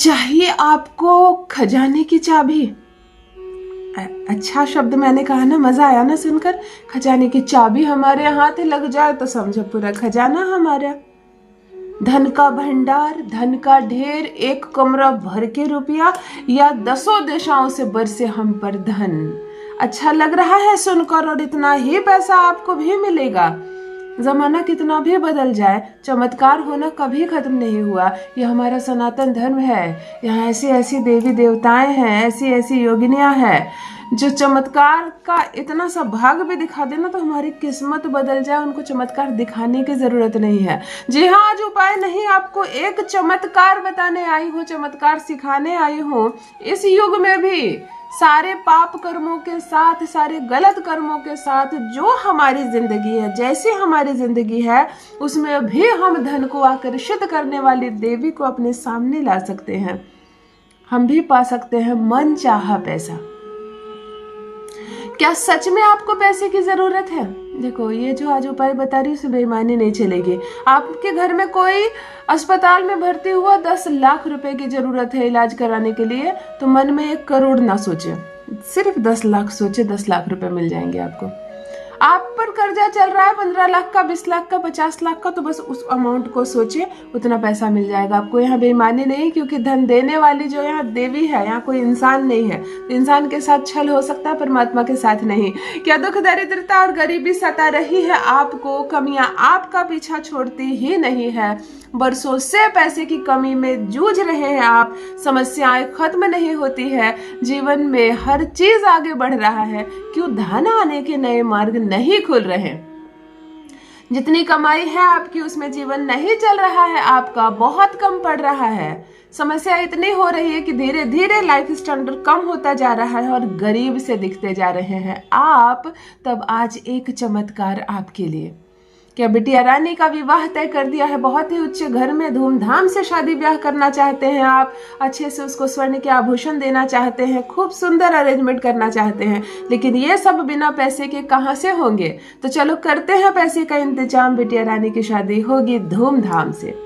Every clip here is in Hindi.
चाहिए आपको खजाने की चाबी। अच्छा शब्द मैंने कहा ना, मजा आया ना सुनकर। खजाने की चाबी हमारे हाथ लग जाए तो समझो पूरा खजाना हमारा। धन का भंडार, धन का ढेर, एक कमरा भर के रुपया या 10 दिशाओं से बरसे हम पर धन। अच्छा लग रहा है सुनकर, और इतना ही पैसा आपको भी मिलेगा। जमाना कितना भी बदल जाए, चमत्कार होना कभी खत्म नहीं हुआ। यह हमारा सनातन धर्म है। यहाँ ऐसी ऐसी देवी देवताएं हैं, ऐसी ऐसी योगिनियां हैं जो चमत्कार का इतना सा भाग भी दिखा देना तो हमारी किस्मत बदल जाए। उनको चमत्कार दिखाने की जरूरत नहीं है। जी हाँ, आज उपाय नहीं, आपको एक चमत्कार बताने आई हूँ, चमत्कार सिखाने आई हूँ। इस युग में भी सारे पाप कर्मों के साथ, सारे गलत कर्मों के साथ जो हमारी जिंदगी है, जैसी हमारी जिंदगी है, उसमें भी हम धन को आकर्षित करने वाली देवी को अपने सामने ला सकते हैं। हम भी पा सकते हैं मन चाहा पैसा। क्या सच में आपको पैसे की जरूरत है? देखो, ये जो आज उपाय बता रही हूँ, उससे बेईमानी नहीं चलेगी। आपके घर में कोई अस्पताल में भर्ती हुआ, 10 लाख रुपए की जरूरत है इलाज कराने के लिए, तो मन में 1 करोड़ ना सोचे, सिर्फ 10 लाख सोचे। 10 लाख रुपए मिल जाएंगे आपको। आप पर कर्जा चल रहा है 15 लाख का, 20 लाख का, 50 लाख का, तो बस उस अमाउंट को सोचिए, उतना पैसा मिल जाएगा आपको। यहाँ बेईमानी नहीं, क्योंकि धन देने वाली जो यहाँ देवी है, यहाँ कोई इंसान नहीं है। तो इंसान के साथ छल हो सकता है, परमात्मा के साथ नहीं। क्या दुख, दरिद्रता और गरीबी सता रही है आपको? कमियां आपका पीछा छोड़ती ही नहीं है। बरसों से पैसे की कमी में जूझ रहे हैं आप, समस्याएं खत्म नहीं होती है, जीवन में हर चीज आगे बढ़ रहा है। क्यों धन आने के नए मार्ग नहीं खुल रहे? जितनी कमाई है आपकी, उसमें जीवन नहीं चल रहा है आपका, बहुत कम पड़ रहा है। समस्या इतनी हो रही है कि धीरे धीरे लाइफ स्टैंडर्ड कम होता जा रहा है और गरीब से दिखते जा रहे हैं आप। तब आज एक चमत्कार आपके लिए। क्या बिटिया रानी का विवाह तय कर दिया है? बहुत ही उच्च घर में धूमधाम से शादी ब्याह करना चाहते हैं आप, अच्छे से उसको स्वर्ण के आभूषण देना चाहते हैं, खूब सुंदर अरेंजमेंट करना चाहते हैं, लेकिन ये सब बिना पैसे के कहाँ से होंगे? तो चलो करते हैं पैसे का इंतजाम, बिटिया रानी की शादी होगी धूमधाम से।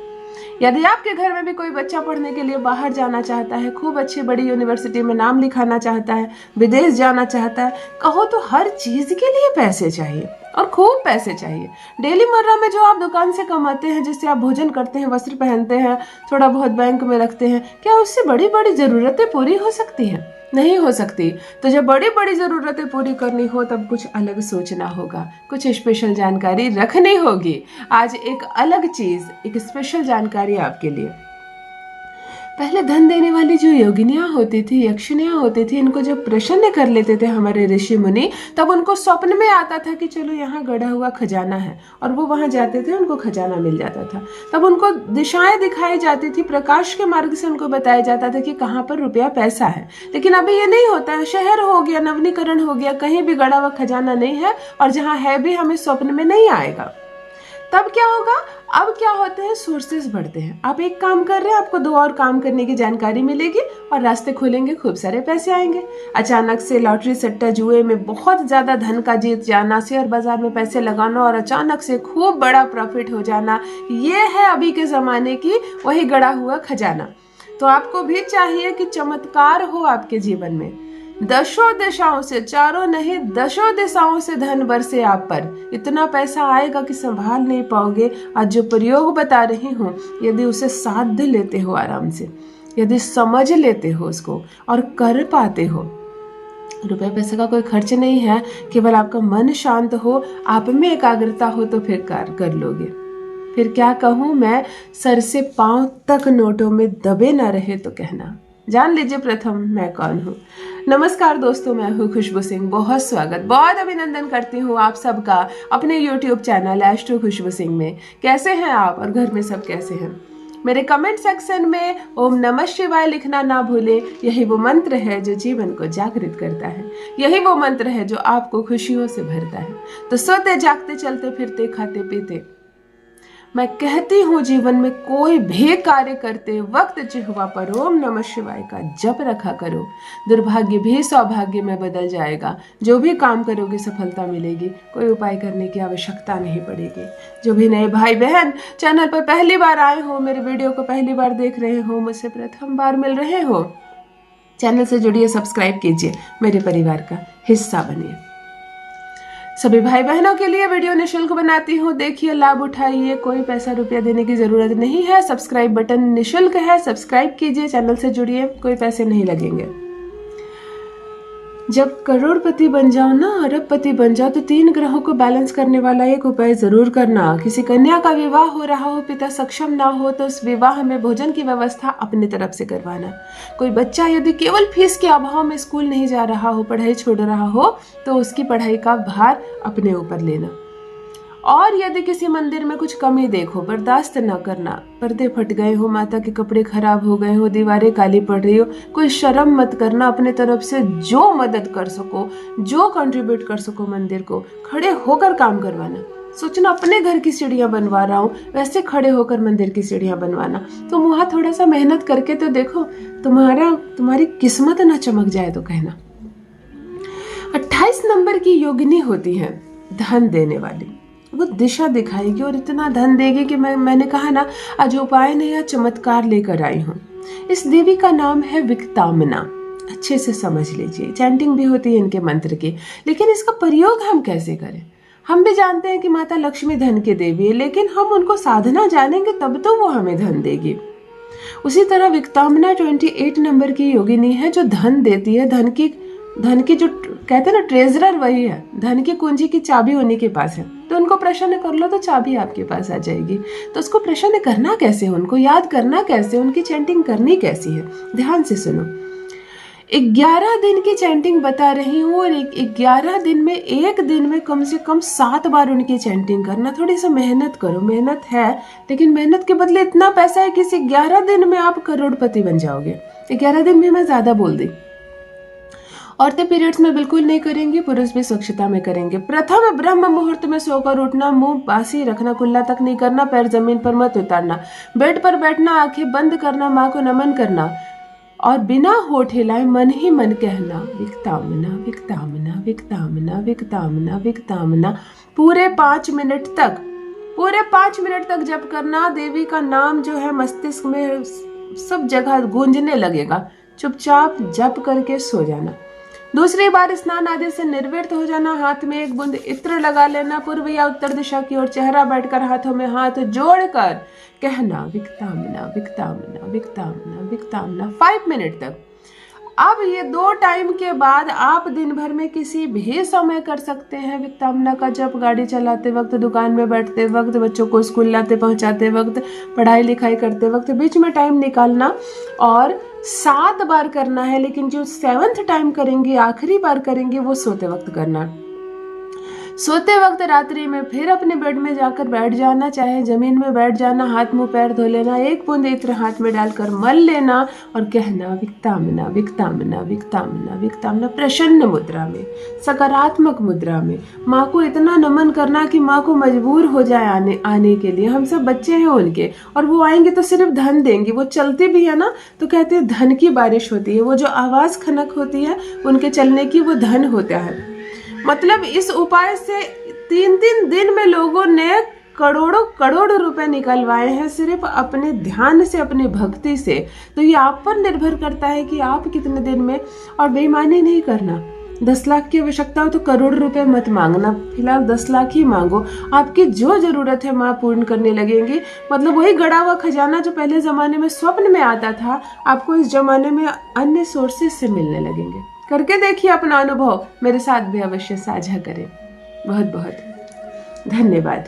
यदि आपके घर में भी कोई बच्चा पढ़ने के लिए बाहर जाना चाहता है, खूब अच्छी बड़ी यूनिवर्सिटी में नाम लिखाना चाहता है, विदेश जाना चाहता है, कहो तो हर चीज के लिए पैसे चाहिए और खूब पैसे चाहिए। डेली मर्रा में जो आप दुकान से कमाते हैं, जिससे आप भोजन करते हैं, वस्त्र पहनते हैं, थोड़ा बहुत बैंक में रखते हैं, क्या उससे बड़ी बड़ी जरूरतें पूरी हो सकती हैं? नहीं हो सकती। तो जब बड़ी बड़ी जरूरतें पूरी करनी हो, तब कुछ अलग सोचना होगा, कुछ स्पेशल जानकारी रखनी होगी। आज एक अलग चीज, एक स्पेशल जानकारी आपके लिए। पहले धन देने वाली जो योगिनियां होती थी, यक्षिणियां होती थी, इनको जब प्रसन्न कर लेते थे हमारे ऋषि मुनि, तब उनको स्वप्न में आता था कि चलो यहाँ गड़ा हुआ खजाना है, और वो वहां जाते थे, उनको खजाना मिल जाता था। तब उनको दिशाएं दिखाई जाती थी, प्रकाश के मार्ग से उनको बताया जाता था कि कहाँ पर रुपया पैसा है। लेकिन अभी ये नहीं होता है। शहर हो गया, नवनीकरण हो गया, कहीं भी गड़ा हुआ खजाना नहीं है, और जहाँ है भी हमें स्वप्न में नहीं आएगा। तब क्या होगा? अब क्या होते हैं, सोर्सेस बढ़ते हैं। आप एक काम कर रहे हैं, आपको 2 और काम करने की जानकारी मिलेगी और रास्ते खुलेंगे, खूब सारे पैसे आएंगे। अचानक से लॉटरी, सट्टा, जुए में बहुत ज्यादा धन का जीत जाना, शेयर बाजार में पैसे लगाना और अचानक से खूब बड़ा प्रॉफिट हो जाना, ये है अभी के जमाने की वही गड़ा हुआ खजाना। तो आपको भी चाहिए कि चमत्कार हो आपके जीवन में। 10 दिशाओं से, 4 नहीं 10 दिशाओं से धन बरसे आप पर। इतना पैसा आएगा कि संभाल नहीं पाओगे। आज जो प्रयोग बता रही हूँ, यदि उसे साध लेते हो आराम से, यदि समझ लेते हो उसको और कर पाते हो, रुपये पैसे का कोई खर्च नहीं है, केवल आपका मन शांत हो, आप में एकाग्रता हो, तो फिर कार्य कर लोगे। फिर क्या कहूँ मैं, सर से पांव तक नोटों में दबे न रहे तो कहना। जान लीजिए प्रथम मैं कौन हूँ। नमस्कार दोस्तों, मैं हूँ खुशबू सिंह। बहुत स्वागत, बहुत अभिनंदन करती हूँ आप सबका अपने YouTube चैनल एस्ट्रो खुशबू सिंह में। कैसे हैं आप और घर में सब कैसे हैं? मेरे कमेंट सेक्शन में ओम नमः शिवाय लिखना ना भूलें। यही वो मंत्र है जो जीवन को जागृत करता है, यही वो मंत्र है जो आपको खुशियों से भरता है। तो सोते जागते, चलते फिरते, खाते पीते, मैं कहती हूँ जीवन में कोई भी कार्य करते वक्त जिह्वा पर ओम नमः शिवाय का जप रखा करो। दुर्भाग्य भी सौभाग्य में बदल जाएगा। जो भी काम करोगे सफलता मिलेगी। कोई उपाय करने की आवश्यकता नहीं पड़ेगी। जो भी नए भाई बहन चैनल पर पहली बार आए हो, मेरे वीडियो को पहली बार देख रहे हो, मुझसे प्रथम बार मिल रहे हो, चैनल से जुड़िए, सब्सक्राइब कीजिए, मेरे परिवार का हिस्सा बनिए। सभी भाई बहनों के लिए वीडियो निःशुल्क बनाती हूँ, देखिए, लाभ उठाइए। कोई पैसा रुपया देने की जरूरत नहीं है। सब्सक्राइब बटन निःशुल्क है, सब्सक्राइब कीजिए, चैनल से जुड़िए, कोई पैसे नहीं लगेंगे। जब करोड़पति बन जाओ ना, अरबपति बन जाओ, तो 3 ग्रहों को बैलेंस करने वाला एक उपाय जरूर करना। किसी कन्या का विवाह हो रहा हो, पिता सक्षम ना हो, तो उस विवाह में भोजन की व्यवस्था अपनी तरफ से करवाना। कोई बच्चा यदि केवल फीस के अभाव में स्कूल नहीं जा रहा हो, पढ़ाई छोड़ रहा हो, तो उसकी पढ़ाई का भार अपने ऊपर लेना। और यदि किसी मंदिर में कुछ कमी देखो, बर्दाश्त न करना। पर्दे फट गए हो, माता के कपड़े खराब हो गए हो, दीवारें काली पड़ रही हो, कोई शर्म मत करना। अपने तरफ से जो मदद कर सको, जो कंट्रीब्यूट कर सको मंदिर को, खड़े होकर काम करवाना। सोचना अपने घर की सीढ़ियां बनवा रहा हूँ, वैसे खड़े होकर मंदिर की सीढ़ियां बनवाना। तुम वहां थोड़ा सा मेहनत करके तो देखो, तुम्हारी किस्मत ना चमक जाए तो कहना। 28 नंबर की योगिनी होती है धन देने वाली। वो दिशा दिखाएगी और इतना धन देगी कि मैंने कहा ना, आज उपाय नया चमत्कार लेकर आई हूँ। इस देवी का नाम है विक्तामना। अच्छे से समझ लीजिए, चैंटिंग भी होती है इनके मंत्र की, लेकिन इसका प्रयोग हम कैसे करें? हम भी जानते हैं कि माता लक्ष्मी धन की देवी है, लेकिन हम उनको साधना जानेंगे तब तो वो हमें धन देगी। उसी तरह विक्तामना 28 नंबर की योगिनी है, जो धन देती है। धन की जो कहते हैं ना, ट्रेजरर वही है। धन की कुंजी की चाबी उन्हीं के पास है। तो उनको प्रसन्न कर लो तो चाबी आपके पास आ जाएगी। तो उसको प्रसन्न करना कैसे, उनको याद करना कैसे, उनकी चैंटिंग करनी कैसी है, ध्यान से सुनो। 11 दिन की चैंटिंग बता रही हूँ, और 11 दिन में एक दिन में कम से कम 7 बार उनकी चैंटिंग करना। थोड़ी सी मेहनत करो, मेहनत है, लेकिन मेहनत के बदले इतना पैसा है कि इस 11 दिन में आप करोड़पति बन जाओगे। 11 दिन में मैं ज्यादा बोल दी। औरतें पीरियड्स में बिल्कुल नहीं करेंगी, पुरुष भी स्वच्छता में करेंगे। प्रथम ब्रह्म मुहूर्त में सोकर उठना, मुंह बासी रखना, कुल्ला तक नहीं करना, पैर जमीन पर मत उतारना, बेड पर बैठना, आंखें बंद करना, माँ को नमन करना, और बिना होठ हिलाए मन ही मन कहना विक्तामना विक्तामना विक्तामना विक्तामना विक्तामना। पूरे 5 मिनट तक जप करना। देवी का नाम जो है मस्तिष्क में सब जगह गूंजने लगेगा। चुपचाप जप करके सो जाना। दूसरी बार स्नान आदि से निर्वृत्त हो जाना। हाथ में 1 बूंद इत्र लगा लेना। पूर्व या उत्तर दिशा की ओर चेहरा बैठकर हाथों में हाथ जोड़कर कहना विक्तामना विक्तामना विक्तामना विक्तामना 5 मिनट तक। अब ये 2 टाइम के बाद आप दिन भर में किसी भी समय कर सकते हैं विक्तामना का जप। गाड़ी चलाते वक्त, दुकान में बैठते वक्त, बच्चों को स्कूल लाते पहुंचाते वक्त, पढ़ाई लिखाई करते वक्त, बीच में टाइम निकालना और 7 बार करना है। लेकिन जो 7th टाइम करेंगे, आखिरी बार करेंगे, वो सोते वक्त करना। सोते वक्त रात्रि में फिर अपने बेड में जाकर बैठ जाना, चाहे जमीन में बैठ जाना, हाथ मुंह पैर धो लेना, 1 बूंद इत्र हाथ में डालकर मल लेना और कहना विक्तामना विक्तामना विक्तामना विक्तामना। प्रसन्न मुद्रा में, सकारात्मक मुद्रा में माँ को इतना नमन करना कि माँ को मजबूर हो जाए आने के लिए। हम सब बच्चे हैं उनके, और वो आएंगे तो सिर्फ धन देंगी। वो चलती भी है ना, तो कहते हैं धन की बारिश होती है। वो जो आवाज खनक होती है उनके चलने की, वो धन होता है। मतलब इस उपाय से 3 दिन में लोगों ने करोड़ रुपए निकलवाए हैं, सिर्फ अपने ध्यान से, अपनी भक्ति से। तो ये आप पर निर्भर करता है कि आप कितने दिन में। और बेईमानी नहीं करना। 10 लाख की आवश्यकता हो तो करोड़ रुपए मत मांगना, फिलहाल 10 लाख ही मांगो। आपकी जो जरूरत है माँ पूर्ण करने लगेंगी। मतलब वही गड़ा हुआ खजाना जो पहले जमाने में स्वप्न में आता था, आपको इस जमाने में अन्य सोर्सेज से मिलने लगेंगे। करके देखिए अपना अनुभव, मेरे साथ भी अवश्य साझा करें। बहुत बहुत धन्यवाद।